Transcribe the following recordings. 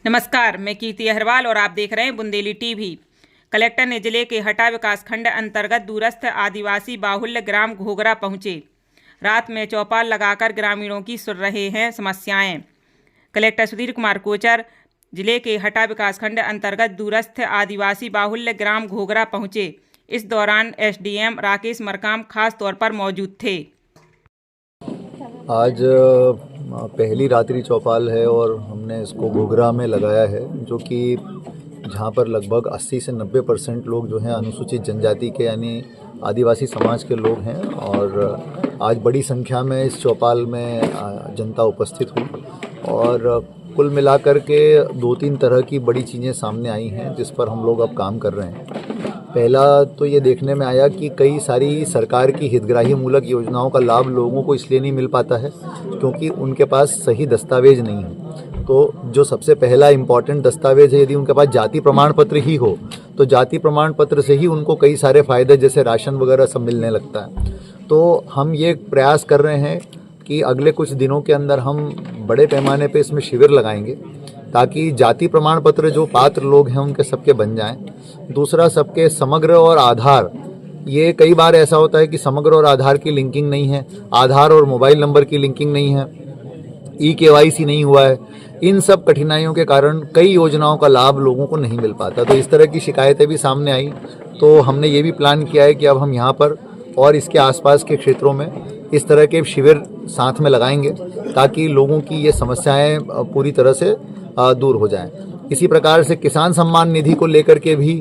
नमस्कार, मैं कीर्ति अहरवाल और आप देख रहे हैं बुंदेली टीवी। कलेक्टर ने जिले के हटा विकासखंड अंतर्गत दूरस्थ आदिवासी बाहुल्य ग्राम घोघरा पहुंचे। रात में चौपाल लगाकर ग्रामीणों की सुन रहे हैं समस्याएं। कलेक्टर सुधीर कुमार कोचर जिले के हटा विकासखंड अंतर्गत दूरस्थ आदिवासी बाहुल्य ग्राम घोघरा पहुंचे। इस दौरान एसडीएम राकेश मरकाम खास तौर पर मौजूद थे। आज पहली रात्रि चौपाल है और हमने इसको घोघरा में लगाया है, जो कि जहाँ पर लगभग 80 से 90% लोग जो हैं अनुसूचित जनजाति के यानी आदिवासी समाज के लोग हैं। और आज बड़ी संख्या में इस चौपाल में जनता उपस्थित हुई और कुल मिलाकर के 2-3 तरह की बड़ी चीज़ें सामने आई हैं जिस पर हम लोग अब काम कर रहे हैं। पहला तो ये देखने में आया कि कई सारी सरकार की हितग्राही मूलक योजनाओं का लाभ लोगों को इसलिए नहीं मिल पाता है क्योंकि उनके पास सही दस्तावेज नहीं है। तो जो सबसे पहला इम्पॉर्टेंट दस्तावेज है, यदि उनके पास जाति प्रमाण पत्र ही हो तो जाति प्रमाण पत्र से ही उनको कई सारे फ़ायदे जैसे राशन वगैरह सब मिलने लगता है। तो हम ये प्रयास कर रहे हैं कि अगले कुछ दिनों के अंदर हम बड़े पैमाने पे इसमें शिविर लगाएंगे ताकि जाति प्रमाण पत्र जो पात्र लोग हैं उनके सबके बन जाएं। दूसरा, सबके समग्र और आधार, ये कई बार ऐसा होता है कि समग्र और आधार की लिंकिंग नहीं है, आधार और मोबाइल नंबर की लिंकिंग नहीं है, ई-केवाईसी नहीं हुआ है। इन सब कठिनाइयों के कारण कई योजनाओं का लाभ लोगों को नहीं मिल पाता। तो इस तरह की शिकायतें भी सामने आई, तो हमने ये भी प्लान किया है कि अब हम यहाँ पर और इसके आसपास के क्षेत्रों में इस तरह के शिविर साथ में लगाएंगे ताकि लोगों की ये समस्याएं पूरी तरह से दूर हो जाएं। इसी प्रकार से किसान सम्मान निधि को लेकर के भी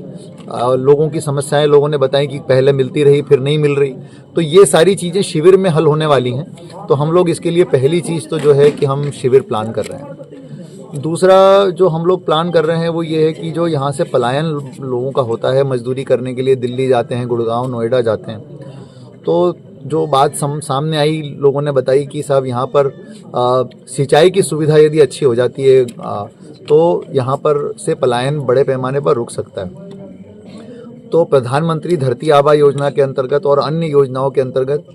लोगों की समस्याएं लोगों ने बताई कि पहले मिलती रही फिर नहीं मिल रही। तो ये सारी चीज़ें शिविर में हल होने वाली हैं। तो हम लोग इसके लिए पहली चीज़ तो जो है कि हम शिविर प्लान कर रहे हैं। दूसरा जो हम लोग प्लान कर रहे हैं वो ये है कि जो यहाँ से पलायन लोगों का होता है, मजदूरी करने के लिए दिल्ली जाते हैं, गुड़गांव, नोएडा जाते हैं, तो जो बात सामने आई, लोगों ने बताई कि साहब यहाँ पर सिंचाई की सुविधा यदि अच्छी हो जाती है तो यहाँ पर से पलायन बड़े पैमाने पर रुक सकता है। तो प्रधानमंत्री धरती आबा योजना के अंतर्गत और अन्य योजनाओं के अंतर्गत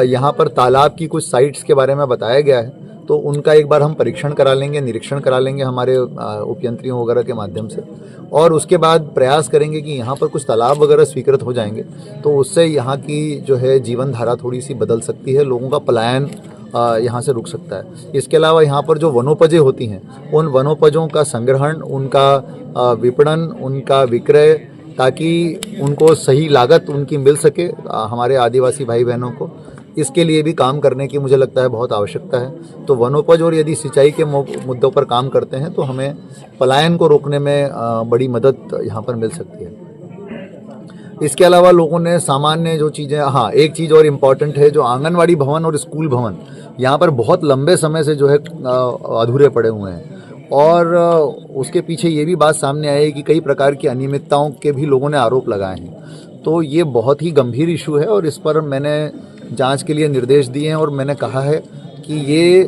यहाँ पर तालाब की कुछ साइट्स के बारे में बताया गया है। तो उनका एक बार हम परीक्षण करा लेंगे, निरीक्षण करा लेंगे हमारे उपयंत्रियों वगैरह के माध्यम से, और उसके बाद प्रयास करेंगे कि यहाँ पर कुछ तालाब वगैरह स्वीकृत हो जाएंगे तो उससे यहाँ की जो है जीवन धारा थोड़ी सी बदल सकती है, लोगों का पलायन यहाँ से रुक सकता है। इसके अलावा यहाँ पर जो वनोपजें होती हैं उन वनोपजों का संग्रहण, उनका विपणन, उनका विक्रय, ताकि उनको सही लागत उनकी मिल सके हमारे आदिवासी भाई बहनों को, इसके लिए भी काम करने की मुझे लगता है बहुत आवश्यकता है। तो वनोपज और यदि सिंचाई के मुद्दों पर काम करते हैं तो हमें पलायन को रोकने में बड़ी मदद यहाँ पर मिल सकती है। इसके अलावा लोगों ने सामान्य जो चीज़ें, हाँ एक चीज़ और इम्पॉर्टेंट है, जो आंगनवाड़ी भवन और स्कूल भवन यहाँ पर बहुत लंबे समय से जो है अधूरे पड़े हुए हैं और उसके पीछे ये भी बात सामने आई है कि कई प्रकार की अनियमितताओं के भी लोगों ने आरोप लगाए हैं। तो ये बहुत ही गंभीर इशू है और इस पर मैंने जांच के लिए निर्देश दिए हैं और मैंने कहा है कि ये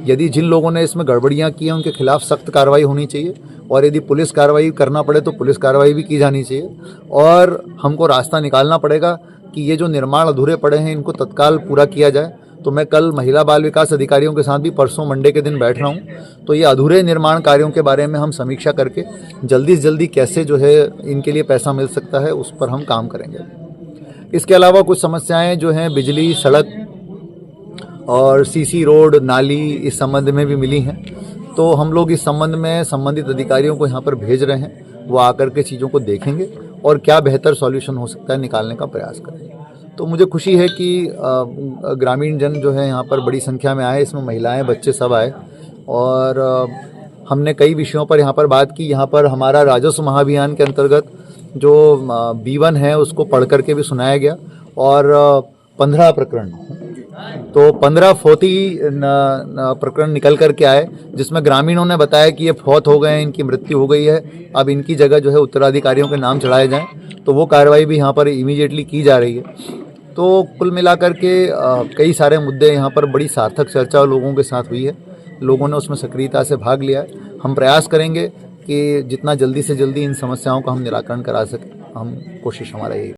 यदि जिन लोगों ने इसमें गड़बड़ियां की हैं उनके खिलाफ सख्त कार्रवाई होनी चाहिए और यदि पुलिस कार्रवाई करना पड़े तो पुलिस कार्रवाई भी की जानी चाहिए और हमको रास्ता निकालना पड़ेगा कि ये जो निर्माण अधूरे पड़े हैं इनको तत्काल पूरा किया जाए। तो मैं कल महिला बाल विकास अधिकारियों के साथ भी परसों मंडे के दिन बैठ रहा हूँ, तो ये अधूरे निर्माण कार्यों के बारे में हम समीक्षा करके जल्दी से जल्दी कैसे जो है इनके लिए पैसा मिल सकता है उस पर हम काम करेंगे। इसके अलावा कुछ समस्याएं जो हैं बिजली, सड़क और सीसी रोड, नाली, इस संबंध में भी मिली हैं। तो हम लोग इस संबंध में संबंधित अधिकारियों को यहाँ पर भेज रहे हैं, वो आकर के चीज़ों को देखेंगे और क्या बेहतर सॉल्यूशन हो सकता है निकालने का प्रयास करेंगे। तो मुझे खुशी है कि ग्रामीण जन जो है यहाँ पर बड़ी संख्या में आए, इसमें महिलाएं, बच्चे सब आए और हमने कई विषयों पर यहाँ पर बात की। यहाँ पर हमारा राजस्व महाअभियान के अंतर्गत जो B1 है उसको पढ़ करके भी सुनाया गया और 15 प्रकरण, तो 15 फौती प्रकरण निकल करके आए जिसमें ग्रामीणों ने बताया कि ये फौत हो गए हैं, इनकी मृत्यु हो गई है, अब इनकी जगह जो है उत्तराधिकारियों के नाम चढ़ाए जाएं। तो वो कार्रवाई भी यहाँ पर इमीडिएटली की जा रही है। तो कुल मिलाकर के कई सारे मुद्दे यहाँ पर बड़ी सार्थक चर्चा लोगों के साथ हुई है, लोगों ने उसमें सक्रियता से भाग लिया है। हम प्रयास करेंगे कि जितना जल्दी से जल्दी इन समस्याओं का हम निराकरण करा सकें, हम कोशिश हमारा यही